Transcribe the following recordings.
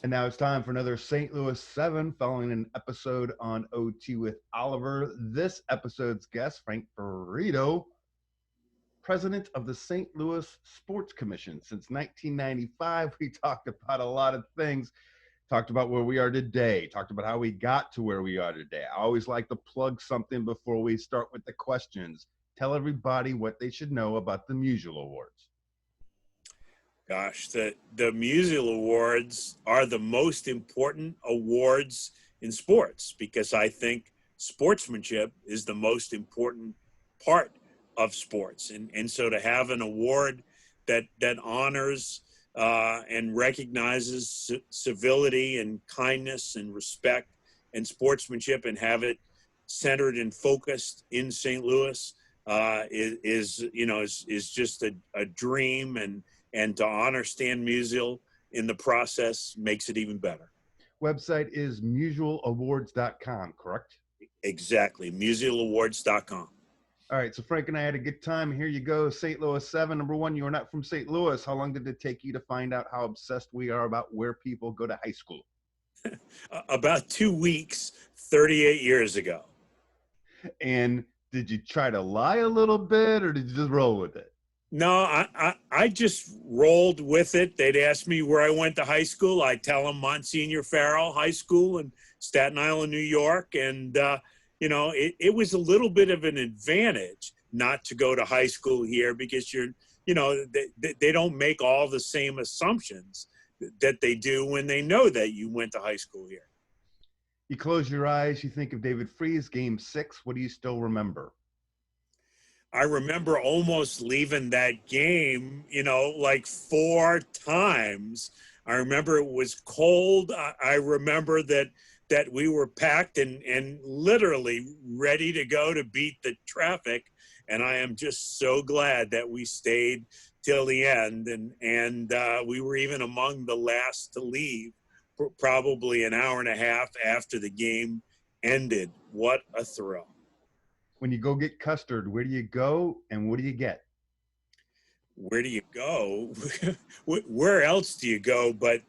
And now it's time for another St. Louis 7 following an episode on OT with Oliver. This episode's guest, Frank Viverito, president of the St. Louis Sports Commission. Since 1995, we talked about a lot of things. Talked about where we are today, talked about how we got to where we are today. I always like to plug something before we start with the questions. Tell everybody what they should know about the Musial Awards. Gosh, the Musial Awards are the most important awards in sports because I think sportsmanship is the most important part of sports. And so to have an award that honors and recognizes civility and kindness and respect and sportsmanship and have it centered and focused in St. Louis is just a dream, and to honor Stan Musial in the process makes it even better. Website is musialawards.com, correct? Exactly, musialawards.com. All right, so Frank and I had a good time. Here you go, St. Louis 7. Number one, you are not from St. Louis. How long did it take you to find out how obsessed we are about where people go to high school? About 2 weeks, 38 years ago. And did you try to lie a little bit, or did you just roll with it? No, I just rolled with it. They'd ask me where I went to high school. I'd tell them Monsignor Farrell High School in Staten Island, New York. And, it was a little bit of an advantage not to go to high school here because they don't make all the same assumptions that they do when they know that you went to high school here. You close your eyes, you think of David Freese, Game 6. What do you still remember? I remember almost leaving that game, like 4 times. I remember it was cold. I remember that we were packed and literally ready to go to beat the traffic. And I am just so glad that we stayed till the end. And we were even among the last to leave, probably an hour and a half after the game ended. What a thrill. When you go get custard, where do you go and what do you get? Where do you go? Where else do you go but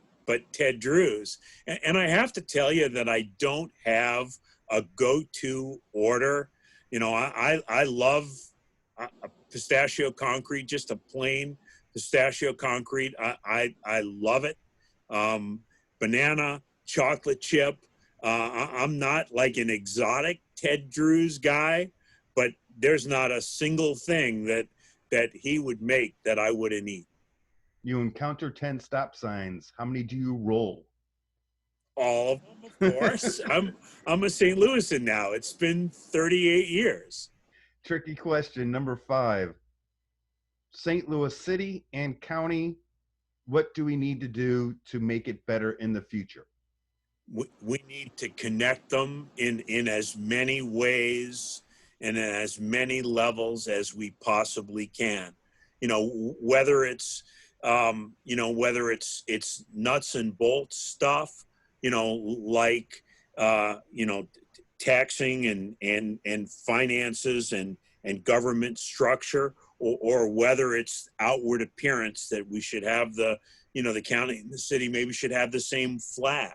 Ted Drew's? And I have to tell you that I don't have a go-to order. I love a pistachio concrete, just a plain pistachio concrete. I love it. Banana, chocolate chip. I'm not like an exotic Ted Drew's guy, but there's not a single thing that he would make that I wouldn't eat. You encounter 10 stop signs. How many do you roll? All of them, of course. I'm a St. Louisan now. It's been 38 years. Tricky question. Number 5. St. Louis City and County, what do we need to do to make it better in the future? We need to connect them in as many ways and at as many levels as we possibly can. Whether it's it's nuts and bolts stuff, like taxing and finances and government structure, or whether it's outward appearance that we should have the county and the city maybe should have the same flag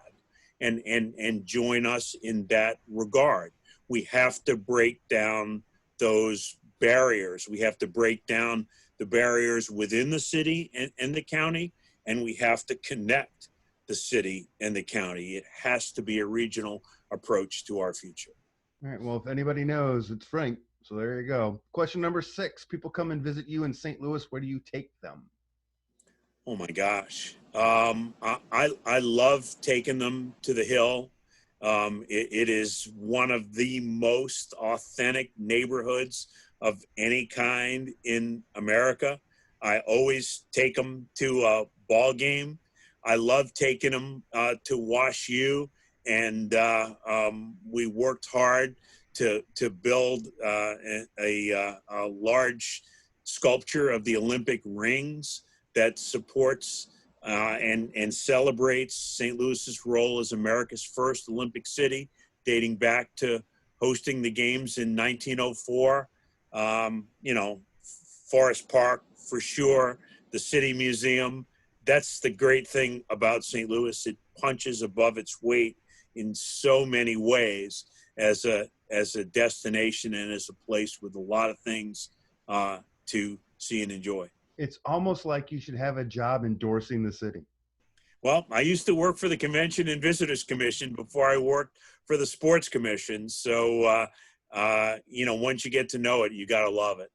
and join us in that regard. We have to break down those barriers. We have to break down the barriers within the city and the county, and we have to connect the city and the county. It has to be a regional approach to our future. All right. Well, if anybody knows, it's Frank. So there you go. Question number 6. People come and visit you in St. Louis. Where do you take them? Oh my gosh. I love taking them to the Hill. It is one of the most authentic neighborhoods of any kind in America. I always take them to a ball game. I love taking them to Wash U, and we worked hard to build a large sculpture of the Olympic rings that supports and celebrates St. Louis's role as America's first Olympic city, dating back to hosting the games in 1904. Forest Park, for sure, the City Museum, that's the great thing about St. Louis. It punches above its weight in so many ways as a destination and as a place with a lot of things to see and enjoy. It's almost like you should have a job endorsing the city. Well, I used to work for the Convention and Visitors Commission before I worked for the Sports Commission. So, once you get to know it, you got to love it.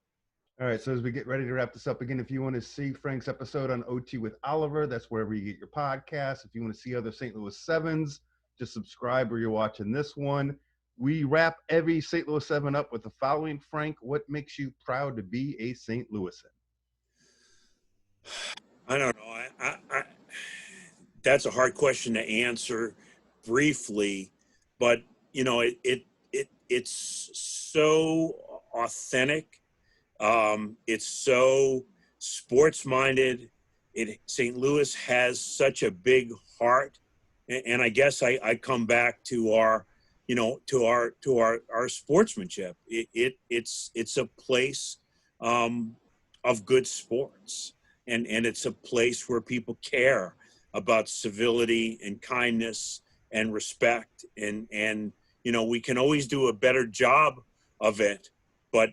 All right, so as we get ready to wrap this up again, if you want to see Frank's episode on OT with Oliver, that's wherever you get your podcasts. If you want to see other St. Louis Sevens, just subscribe where you're watching this one. We wrap every St. Louis Seven up with the following. Frank, what makes you proud to be a St. Louisan? I don't know. That's a hard question to answer briefly, but it's so authentic. It's so sports minded. St. Louis has such a big heart, and I guess I come back to our sportsmanship. It's a place of good sports, and it's a place where people care about civility and kindness and respect, and we can always do a better job of it, but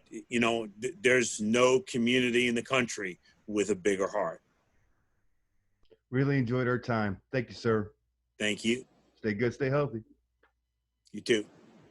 there's no community in the country with a bigger heart. Really enjoyed our time. Thank you, sir. Thank you. Stay good, stay healthy. You too.